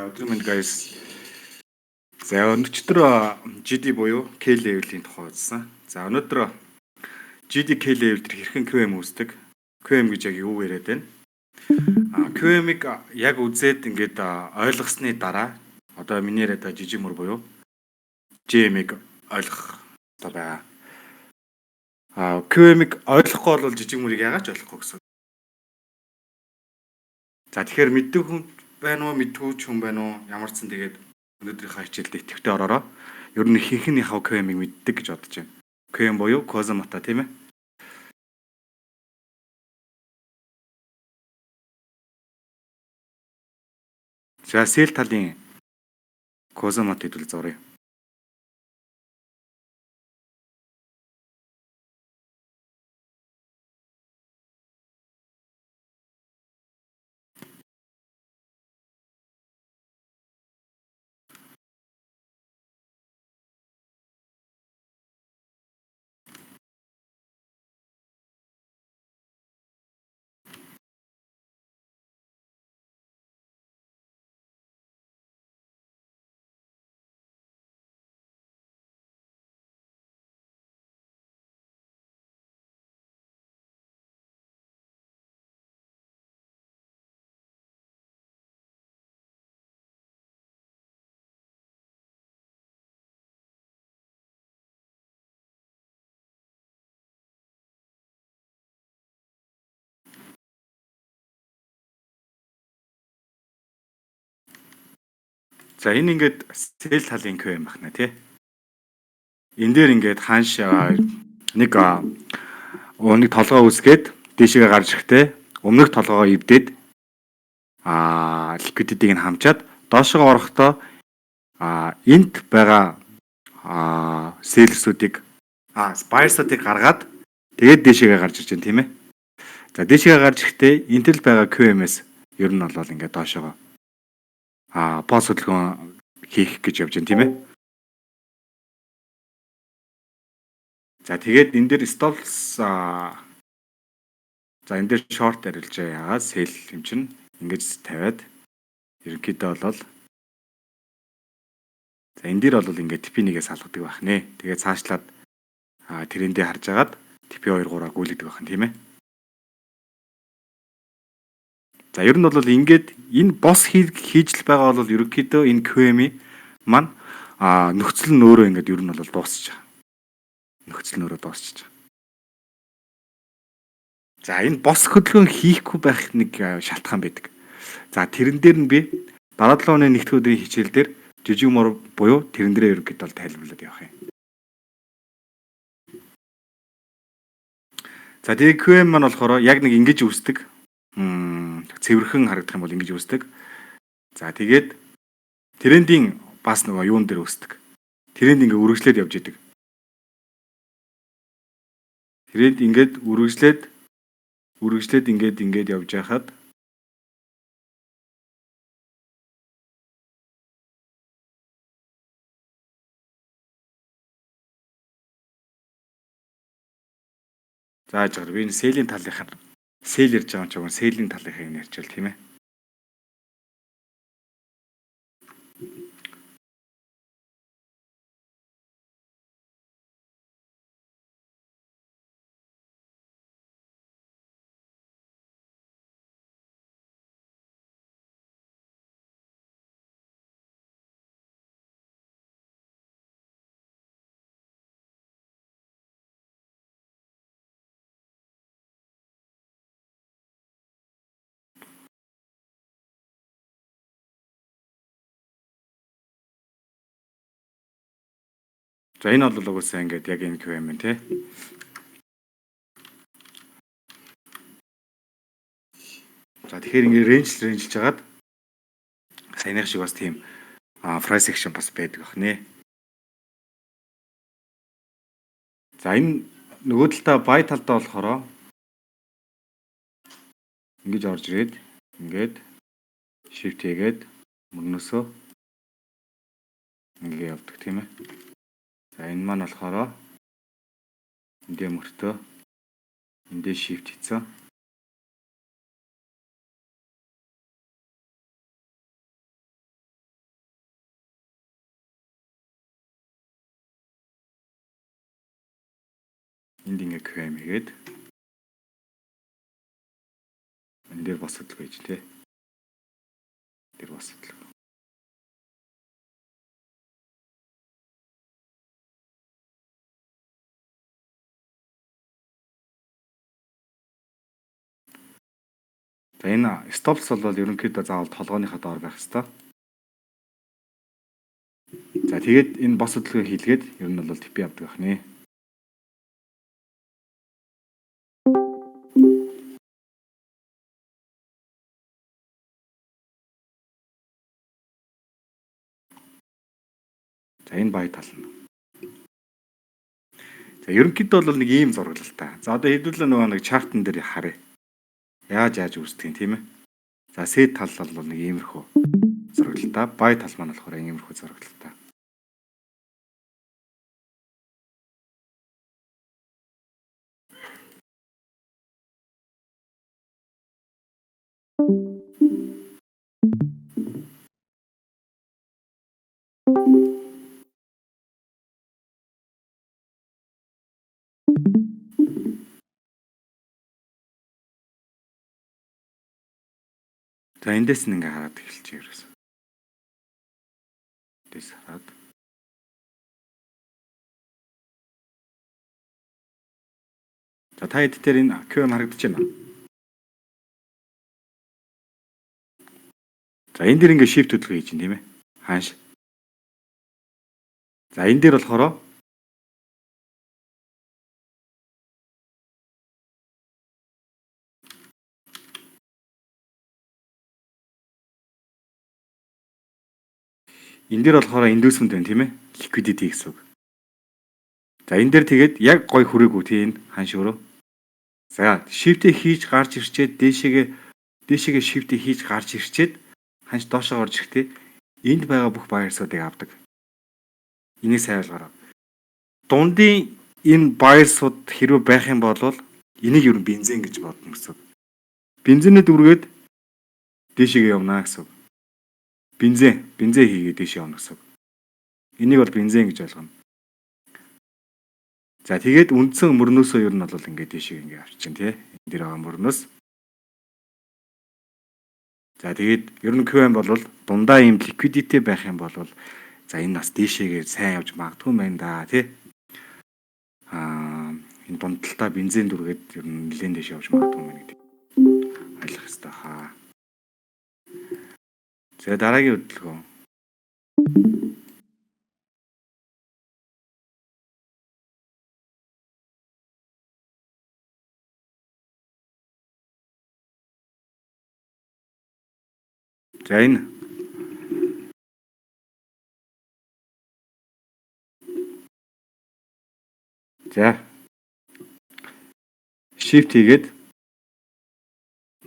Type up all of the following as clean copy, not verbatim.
Өдрийн guys. За өнөөдөр GD буюу K level-ийн тухай үзсэн. За өнөөдөр GD K level дээр хэрхэн QM үүсдэг? QM гэж яг юу яриад байна? QM-ийг яг үзээд ингээд ойлгосны дараа одоо миний яриад жижигмөр буюу GM-ийг ойлгох одоо байгаа. QM-ийг ойлгохгүй бол жижигмөрийг яагаад ч ойлгохгүй гэсэн. За тэгэхээр мэддэг хүн байна уу, мэдгүй ч хүн байна уу? Ямар ч сан тэгээд өнөөдрийнхээ хичээлд идэвхтэй ороороо. Ер нь ихэнх нь яхав QM-ийг мэддэг гэж бодож байна. QM буюу Cosmata тийм ээ. За сэл талын Cosmata хэдүүл зуръя. За энэ ингээд сэл талын QM байна тий. Энэ дээр ингээд хааш нэг толгой үсгээд дээшээ гарч ирэхдээ өмнөх толгоо эвдээд liquidity-г нь хамчаад доошоо орохдоо энт байгаа селлерсүүдийг buyers-уудыг гаргаад тэгээд дээшээ гарч ирж байна тийм ээ. За дээшээ гарч ирэхдээ энтэл байгаа QM-с ер нь бол ингээд доошоо пост хөдөлгөөн хийх гэж явж байна тийм ээ. За тэгээд энэ дээр stops за энэ дээр short арилж яагаад sell юм чинь ингэж тавиад ерөнхийдөө бол за энэ дээр бол ингээд TP1-ээс салгадаг байх нэ. Тэгээд цаашлаад трендээ харж агаад TP2 3-аа гүйлдэг байх нь тийм ээ. За ер нь бол ингээд энэ бос хийж л байгаа бол ерөнхийдөө энэ QM-ийн маань нөхцөл нь өөрөө ингээд ер нь бол дуусчих. Нөхцөл нь өөрөө дуусчих. За энэ бос хөдөлгөөн хийхгүй байх нэг шалтгаан байдаг. За тэрэн дээр нь би дараа 7 оны нэгдүгээр өдрийн хичээл дээр жижигмөр буюу тэрэн дээрээ ерөнхийдөө тайлбарлаад явах юм. За тэгээ QM маань болохоор яг нэг ингэж үүсдэг. Цэвэрхэн харагдах юм бол ингэж үүсдэг. За тэгээд трендing бас нөгөө юун дээр үүсдэг. Тренд ингээ үргэлжлээд явж идэг. Тренд ингээд үргэлжлээд ингээд явж байхад зааж байгаа. Би энэ селлийн талынхаар сэл ярьж байгаа юм чинь селлийн талынхаа юм ярьж байна тийм ээ. За энэ бол угсаа ингээд яг энэ QM юм тий. За тэгэхээр ингээд рейнжлж хагаад саяных шиг бас тийм price action бас байдаг бах нэ. За энэ нөгөө талдаа buy талдаа болохоор ингэж орж ирээд ингээд shift хийгээд мөрнөөсөө ингээд явдаг тийм ээ. За энэ маань болохоор эндээ мөртөө эндээ shift хийцэн. Энд ингээ QM хийгээд энэ дээр бас хөдөлгөө хийж тий. Тэр бас хөдөлгөө. За энэ stops бол ерөнхийдөө заавал толгойнхаа доор байх хэрэгтэй. За тэгээд энэ бос хөдөлгөөн хийлгээд ер нь бол TP авдаг ахны. За энэ бай тал нь. За ерөнхийдөө бол нэг ийм зураг л та. За одоо хэдүүлээ нөгөө нэг чартн дээр харъя. Яаж үүсдэг юм тийм ээ. За set тал бол нэг иймэрхүү зураг л та. Бай тал маань болохоор иймэрхүү зураг л та. За эндээс нь ингээ хараад эхэлчихье ерөөс. Эндээс хараад. За та хэд дээр энэ QM харагдаж байна. За энэ дээр ингээ shift хөдөлгөөн хийж байна тийм ээ. Хааш. За энэ дээр болохоор энэ дээр болохоор inducement байна тийм ээ. Liquidity гэсэн үг. За энэ дээр тэгээд яг гой хүрээгүй тийм хааш өөрөө. За shift-ийг хийж гарч ирчээд дээшээгээ shift-ийг хийж гарч ирчээд ханч доошоо орж ирэхдээ энд байгаа бүх buyers-уудыг авдаг. Энийг сайн ойлгоорой. Дундын энэ buyers-ууд хэрвээ байх юм бол энийг ер нь бензин гэж бодно гэсэн. Бензинэд үргээд дээшээгээ явна гэсэн. Бензин хийгээд дээшээ явна гэсэн. Энийг бол бензин гэж ойлгоно. За тэгээд үндсэн мөрнөөсөө ер нь бол ингээд дээшээ ингээд авчин тий. Энд дээр байгаа мөрнөөс. За тэгээд ер нь QM бол дундаа ийм liquidity байх юм бол за энэ бас дээшээгээ сайн явж магадгүй юм байна да тий. Энэ дундталтаа бензин дүргээд ер нь нэлээд дээш явж магадгүй юм байна гэдэг ойлгох хэрэгтэй хаа. За дараагийн хөдөлгөөн. За энэ за shift хийгээд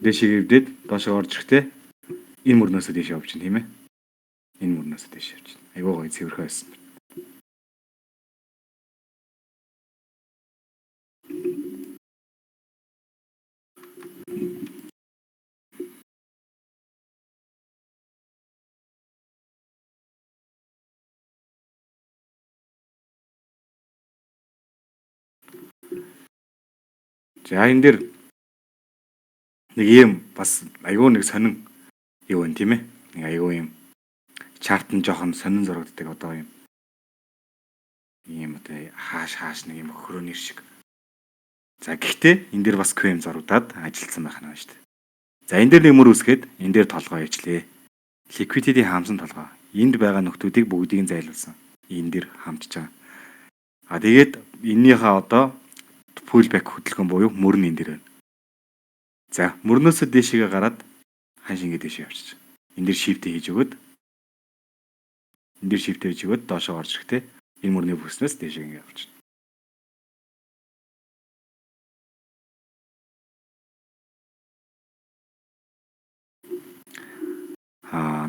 дээшээ хөвдөд доошоо орж ирэхдээ энэ мөрнөөсөө дээш явж чинь тийм ээ. Энэ мөрнөөсөө дээш явж чинь. Айгуу гоё цэвэрхэн байсан. За энэ дээр нэг юм бас айгүй нэг сонин юу вэ тийм ээ. Нэг айгүй юм чарт нь жоохон сонин зурагддаг одоо ийм одоо хааш нэг юм хөрөөний шиг. За гэхдээ энэ дээр бас QM зурагдаад ажилласан байх нь шүү дээ. За энэ дээр нэг мөр үсгээд энэ дээр толгой ээжлээ. Liquidity хаамсан толгой. Энд байгаа нөхдүүдийг бүгдийг зайлуулсан. Энэ дээр хамтж байгаа. А тэгээд эннийхээ одоо pullback хөдөлгөөн буюу мөр нь энэ дээр байна. За мөрнөөсөө дээшээгээ гараад ханш ингэ дээшээ явчих. Энэ дээр shift хийж өгöd доошоо орж ирэхдээ энэ мөрний бүснээс дээшээ ингэ явчих.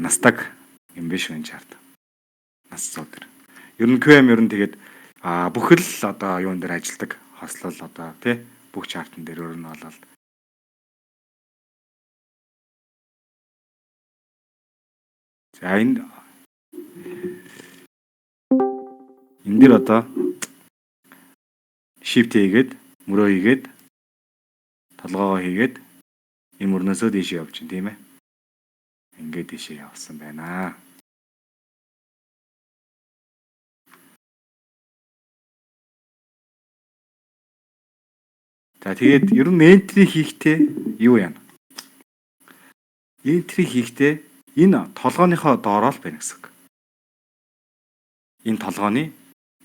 Nasdaq юм биш энэ чарт. Nasdaq дээр. Ер нь QM ер нь тэгээд бүхэл одоо юун дээр ажилладаг. Хослол одоо тий бүх чартн дээр өөр нь болол. За энэ дээр одоо shift хийгээд мөрөө хийгээд толгоогоо хийгээд энэ мөрнөөсөө дээшээ явж чинь тийм ээ. Ингээд дээшээ явсан байна. За тэгээд ер нь entry хийхдээ юу яана? Entry хийхдээ энэ толгооныхоо доороо л байна гэсэн үг. Энэ толгооны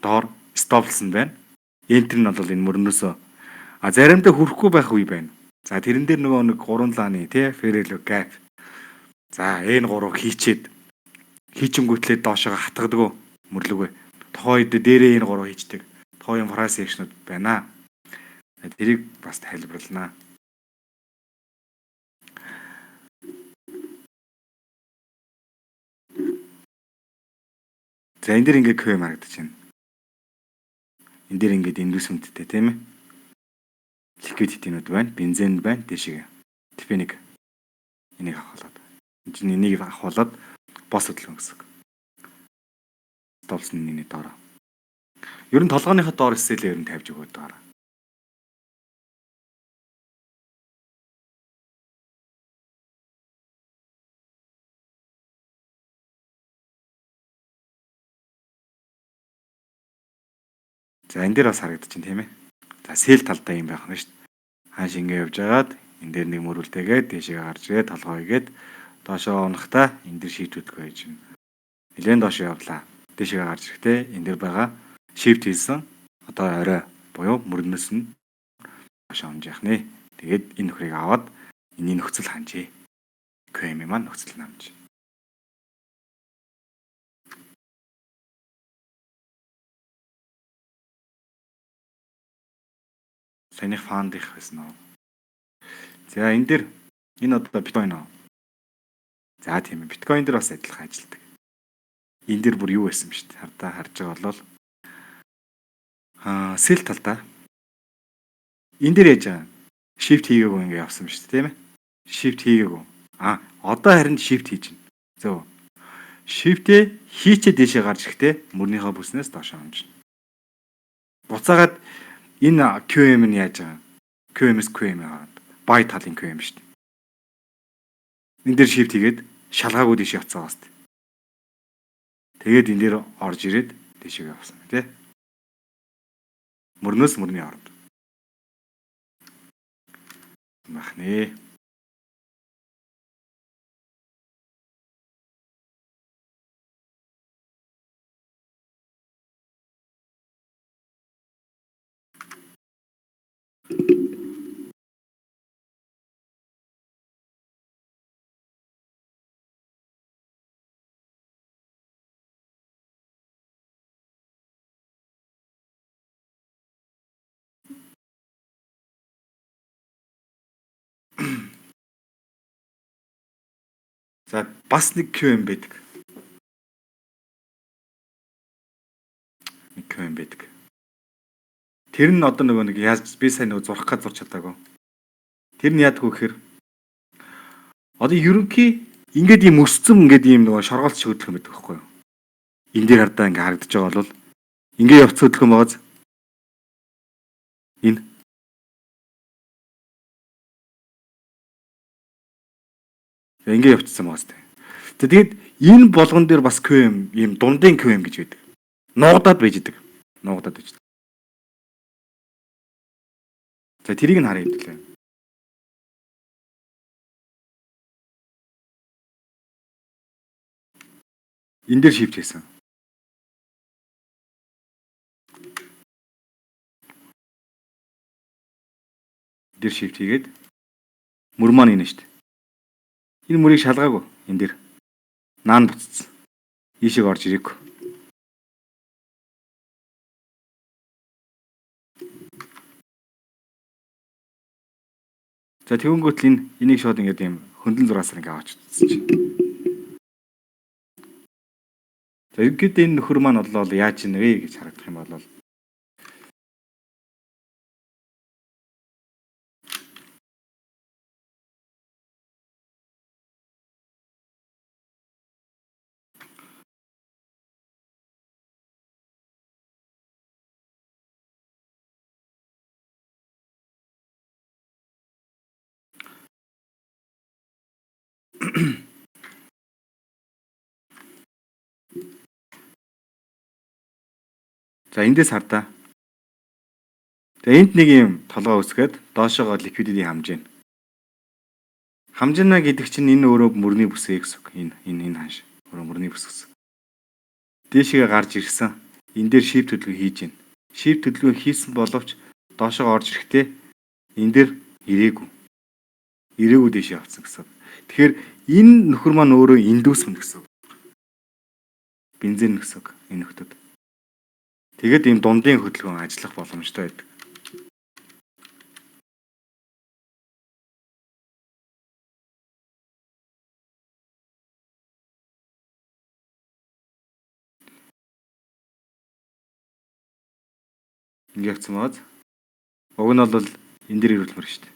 доор стоплсон байна. Enter нь бол энэ мөрнөөсөө заримдаа хүрэхгүй байх үе байна. За тэрэн дээр нөгөө нэг 3 лааны тий Ferrell gap. За N3 хийчингүүтлээ доошоо хатгадаг мөрлөгөө. Тохойд дээрээ N3 хийчдэг. Тохойн price action-ууд байна. Тэрийг бас тайлбарлана. За энэ дэр ингээд QM харагдаж байна. Энэ дэр ингээд индусменттэй тийм ээ. Liquidity-нууд байна, бензин байна, дэшиг. Тэпэник. Энийг авахлаад. Энийг авахлаад бос хөдөлгөөн гэсэн. Стопсон нэний доор. Ер нь толгойнхоо доор эсэлээ ер нь тавьж өгöd байгаа. За энэ дээр бас харагдаж байна тийм ээ. За сэл талдаа юм байх нь шүү дээ. Хааш ингэ явж агаад энэ дээр нэг мөрүүлтэйгээд дэшээ гарч ирээд толгой игээд доошоо унахтаа энэ дээр шийдвэдэх байж байна. Нилээн доошоо явлаа. Дэшээ гарч ирэхдээ энэ дээр байгаа shift хийсэн одоо орой буюу мөрнөөс нь доошоо унж яах нэ. Тэгээд энэ нөхрийг аваад энэ нөхцөл ханжээ. QM маань нөхцөл намж. Санийх фанд их байсан уу? За энэ дээр энэ одоо биткойн аа. За тийм ээ. Биткойн дээр бас адилхан ажилладаг. Энэ дээр бүр юу байсан бэ шүү дээ. Хардаа харж байгаа бол сэл талдаа энэ дээр яаж байгаа shift хийгээгүй ингэ явсан ба шүү дээ тийм ээ. Shift хийгээгүй. Одоо харин shift хийж байна. Зөв. Shift-ээ хийчээ дэшээ гарч ирэхдээ мөрнийхөө бүснээс доош амжина. Буцаагаад энэ QM нь яаж байгаа? QM-с QM хараад buy талын QM шүү дээ. Энэ дээр shift хийгээд шалгаагүй дэш явцгаа баст. Тэгээд энэ дээр орж ирээд дэшээ явсан тий. Мөрнөөс мөрний орд. Махны. За бас нэг QM байдаг. Нэг QM байдаг. Тэр нь одоо нөгөө нэг яаж би сайн нөгөө зурх гэж зурч чадаагүй. Тэр нь яадгүй гэхээр одоо ерөнхий ингээд ийм өсцөн ингээд ийм нөгөө шоргоолт шиг хөдөлгөөн байдаг байхгүй юу? Энэ дээр хардаа ингээд харагдаж байгаа бол ингээд явц хөдөлгөөн байгааз энэ ингээд явцсан байгаас тээ. Тэгээд энэ болгон дээр бас QM ийм дундын QM гэж байдаг. Нуугдаад байж идэг. Нуугдаад байж. За тэрийг нь харъя хэвлээ. Энэ дээр shift хийсэн. Дээр shift хийгээд мөр маань энэ шүү дээ. Энэ мөрийг шалгаагүй энэ дээр. Наан буцсан. Ийшээ орж ирээгүй. За тэгвнгүүт л энийг шууд ингээд юм хөндлөн зураасаар ингээд авч утсан чинь. За ингээд энэ нөхөр маань болоо яаж ийн вэ гэж харагдах юм бол За эндээс хардаа. За энд нэг юм толгой үсгээд доошоогоо ликвидity хамжина. Хамжина гэдэг чинь энэ өөрөө мөрний бүсээ гэсэн үг. Энэ ханш. Өөрөө мөрний бүс гэсэн. Дээшгээ гарч ирсэн. Энэ дээр shift төлөвлөгөө хийж гин. Shift төлөвлөгөө хийсэн боловч доошоо орж ирэхдээ энэ дээр ирээгүй. Ирээгүй дээшээ явцсан гэсэн. Тэгэхээр энэ нөхөр маань өөрөө индүүсмэн гэсэн. Бензин гэсэн энэ нөхдөд. Тэгээд ийм дундын хөдөлгөөн ажиллах боломжтой байдаг. Ингээ явцсан бааз. Уг нь бол энэ дээр ирүүлмэр шүү дээ.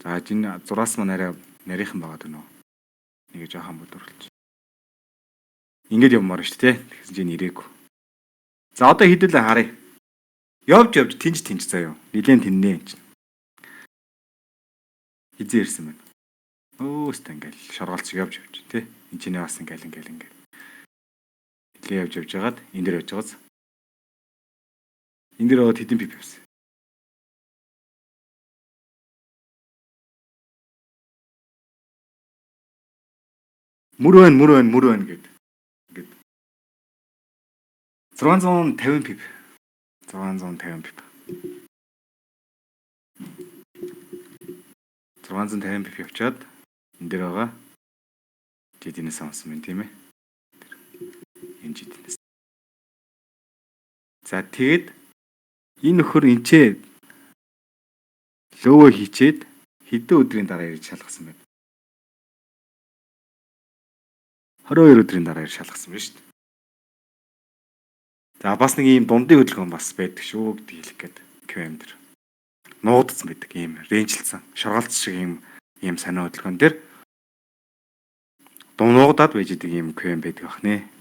За энэ зураас маань арай нарийнхан байгаад байна уу? Нэг жоохон бодворлж. Ингээд явмаар шүү дээ. Тэгсэн чинь ирээгүй. За одоо хэдүүлээ харъя. Явж тэнж заяа. Нилээн тэннэ энэ чинь. Хизээ ирсэн байна. Өөстө ингээл шоргоолч явж тий. Энд чинь бас ингээл. Нилээн явж жагаад энэ дээр явж байгааз. Энэ дээр аваад хэдэн пип явсан. Мөр байна гэд. Ингээд 650 пип. 650 пип. 650 пип явчаад энэ дээр байгаа жидинээс авсан юм тийм ээ. Энэ жидинээс. За тэгэд энэ нөхөр энчээ лөвөө хийчээд хэдэн өдрийн дараа ирж шалгасан байна. 22 өдрийн дараа ирж шалгасан байна шүү дээ. За бас нэг ийм дундын хөдөлгөөн бас байдаг шүү гэдэг хэлэх гээд QM дээр. Нуудсан байдаг ийм рейнжлцсан шоргоолц шиг ийм санаа хөдөлгөөн дээр дунуудаад байж идэг ийм QM байдаг бахнэ.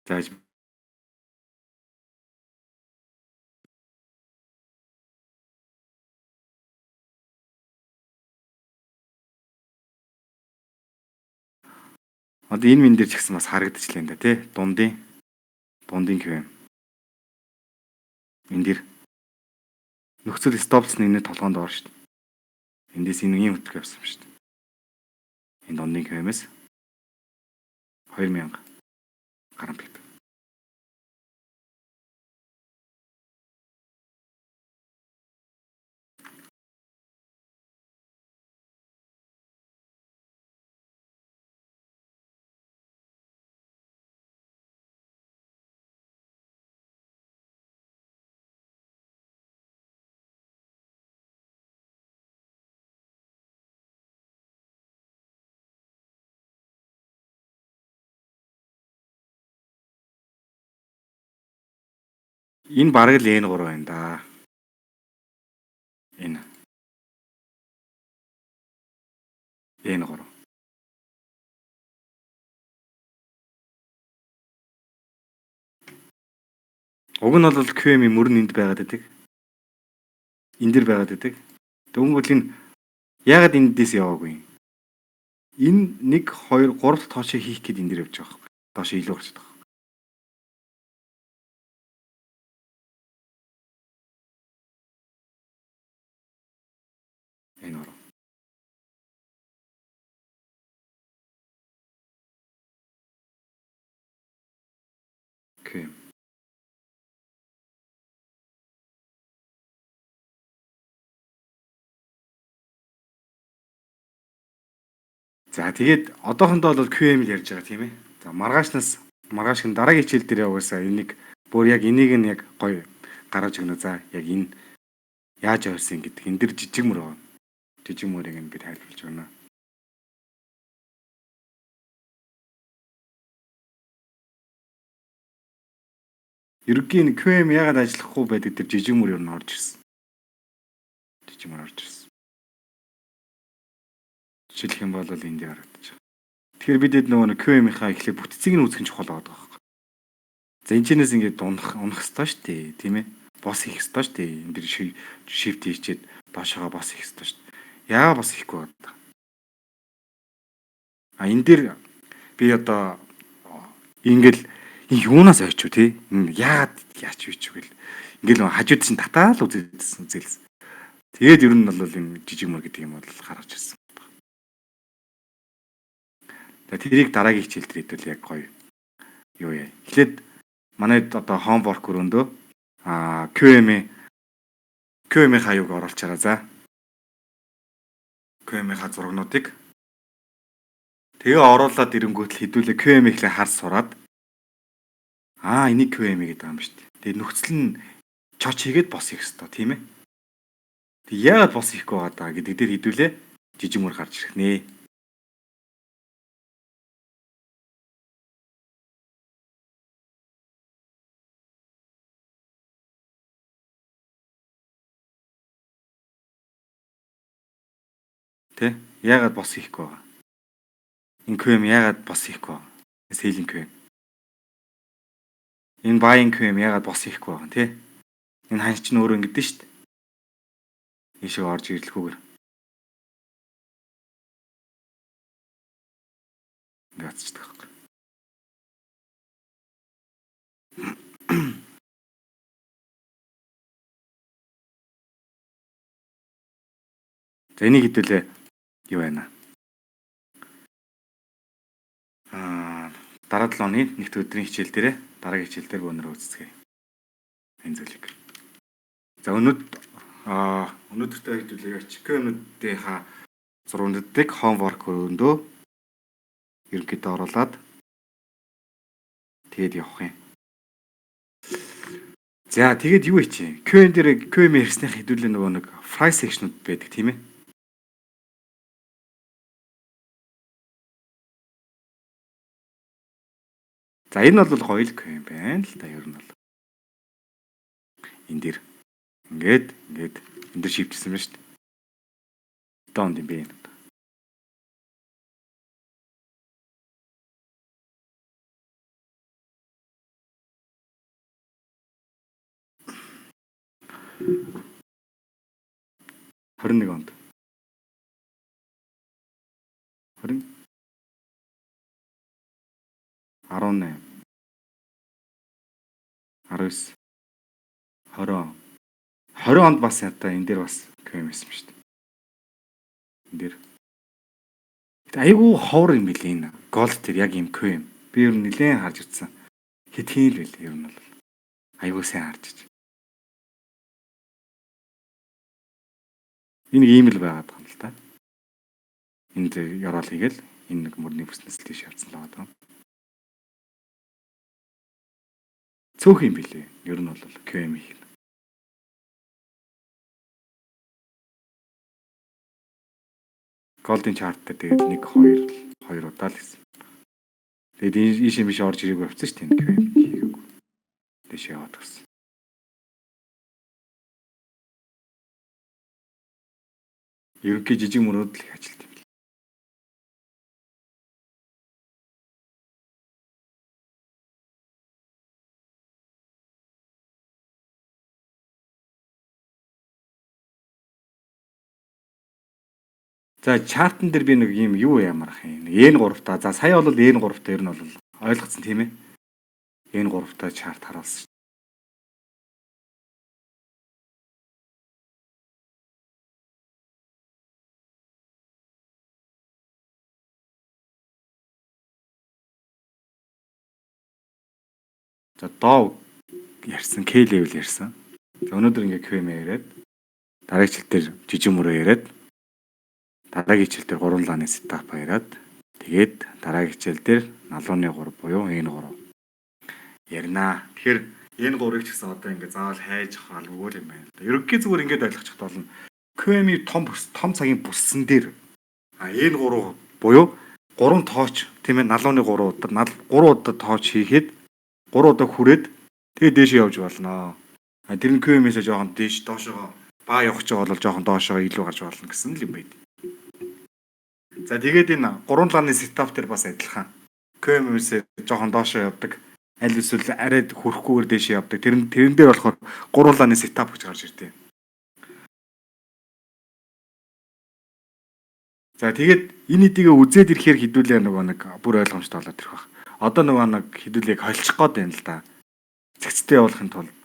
Зааж одоо энэ мэн дээр ч гэсэн бас харагдчихлаа энэ да тий. Дундын QM. Энэ дээр нөхцөл стопцны энэ толгоонд ор шүү дээ. Эндээс энэ ийм хөтөлбөр явсан шүү дээ. Энэ дундын QM-с 2000 гаруй пип. Энэ бараг л N3 байна да. Энэ N3. Уг нь бол QM-ийн мөрн энд байгаад байдаг. Энд дэр байгаад байдаг. Дөнгөж энэ яагаад эндээс яваагүй? Энэ 1 2 3 тоошоо хийх гээд энэ дэр явж байгаа байхгүй. Доошоо илүү гарч байгаа. Энэ ороо. QM. За тэгээд одоохондоо бол QM л ярьж байгаа тийм ээ. За маргаашнаас Маргааш нь дараагийн хичээл дээр угаасаа энийг бүр яг энийг нь яг гоё гаргаж өгнө. За яг энэ яаж ойрсон гэдэг энэ дэр жижиг мөр байгаа. Жижиг мөрийг нь би тайлбарлаж өгнө. Ерөнхийн QM яагаад ажиллахгүй байдаг тэр жижиг мөр юу н орж ирсэн. Жижиг мөр орж ирсэн. Жишээлх юм бол энд харагдаж байгаа. Тэгэхээр бидэд нөгөө QM-ийнхаа эхлээ бүтцийг нь үүсгэх чухал байгаа байхгүй. За энэчнээс ингээд унах хэвээр шүү дээ, тийм ээ. Бос хийх хэвээр шүү дээ. Энд дэр shift хийчихэд доошоогоо бос хийх хэвээр шүү дээ. Яагаад бос хийхгүй байна? Энэ дэр би одоо ингээл юунаас ойч юу тий? Яагаад яач юу ч үгүй л ингээл хажууд чинь татаал үзэлсэн. Тэгээд ер нь бол энэ жижиг мөр гэдэг юм бол гаргаж ирсэн. За тэрийг дараагийн хичээл дээр хэдүүл яг гоё юу яа. Эхлээд манайд одоо homework өрөөндөө QM-ийн хаяг оруулж байгаа. За QM-ийн зургнуудыг тэгээ оруулаад ирэнгүүт л хэдүүлээ QM ихлэ харж сураад энийг QM гэдэг юм шүү дээ. Тэгээ нөхцөл нь чоч хийгээд бос хийх хэрэгтэй тийм ээ. Тэг яагаад бос хийхгүй байгаа даа гэдэг дээр хэдүүлээ жижиг мөр гарч ирэх нэ. Тэ яагаад бос хийхгүй байгаа? Энэ QM яагаад бос хийхгүй байгаа? Sailing QM. Энэ buying QM яагаад бос хийхгүй байгаа тий? Энэ ханч чинь өөрөө ингэдэж шүү дээ. Ийшээ орж ирлэхүүгээр. Ингээд ч таахгүй. За энийг хэдүүлээ юу байна? Дараа 7 оны нэгд өдрийн хичээл дээрээ дараагийн хичээл дээр өнөрөө үзцгээе. Энэ зүйлийг. За өнөөдөртөө хэдүүлээ яач QM-ийнхаа зургуудыг homework өрөөндөө ерөнхийдөө оруулаад тэгээд явах юм. За тэгээд юу хийчих? QM дээр QM ярьсных хэдүүлээ нөгөө нэг file section-ууд байдаг тийм ээ. За энэ бол гоё л QM байна л да ер нь бол. Энэ дэр ингээд энэ дэр шивтсэн байна шүү дээ. Доонд юм бэ. Хорин онд. 18 19 20 онд бас одоо энэ дээр бас QM байсан шүү дээ. Энэ дээр айгүй ховор юм билээ энэ. Голд тэр яг юм QM. Би ер нь нэлээд харж утсан. Хэтхийн л байл ер нь бол. Айгүй сайн харж ич. Энэ ийм л байгаад байгаа юм л та. Энд яраал хийгээл энэ нэг мөрний бүснэс тийш явцсан л байгаа. Цөөх юм билээ. Ер нь бол QM хийх. Golden chart дээр тэгээд 1 2 удаа л хийсэн. Тэгээд ийш юм биш орж ирээгүй авчихсан шүү дээ QM хийгээгүй. Дэш яваад гисэн. Ерөнхий жижиг мөрөөд л их ажилт юм. За чартн дээр би нэг юм юу ямарах юм. N3 та. За сая бол N3 та ер нь бол ойлгоцсон тийм ээ. N3 та чарт харуулсан. За доо ярьсан, K level ярьсан. За өнөөдөр ингээ QM яриад дараагийн хичээл дээр жижиг мөрөө яриад дараагийн хичээл дээр 3 лааны сетап яриад тэгээд дараагийн хичээл дээр налууны 3 буюу N3 ярина. Тэгэхээр энэ гурыг ч гэсэн одоо ингээд заавал хайж авах албагүй юм байна. Ерөнхий зүгээр ингээд ойлгочих болно. QM-ийн том цагийн бүссэн дээр энэ гурав буюу 3 тооч тийм ээ налууны 3 удаа 3 удаа тооч хийхэд 3 удаа хүрээд тэгээ дээшээ явж болно. Тэр нь QM-ээс жоохон дээш доошоо баа явах ч бол жоохон доошоо илүү гарч болно гэсэн л юм байд. За тэгээд энэ 3 лааны сетап дээр бас адилхан. QM-ээс жоохон доошоо явдаг. Аль эсвэл арай хөрөхгүйгээр дээшээ явдаг. Тэрэн дээр болохоор 3 лааны сетап гэж гарч ирдэг. За тэгээд энэ эдийг үзээд ирэхээр хідүүлээ нөгөө нэг бүр ойлгомжтой болоод ирэх баг. Одоо нөгөө нэг хідүүлийг холчих гээд байна л да. Цэгцтэй явуулахын тулд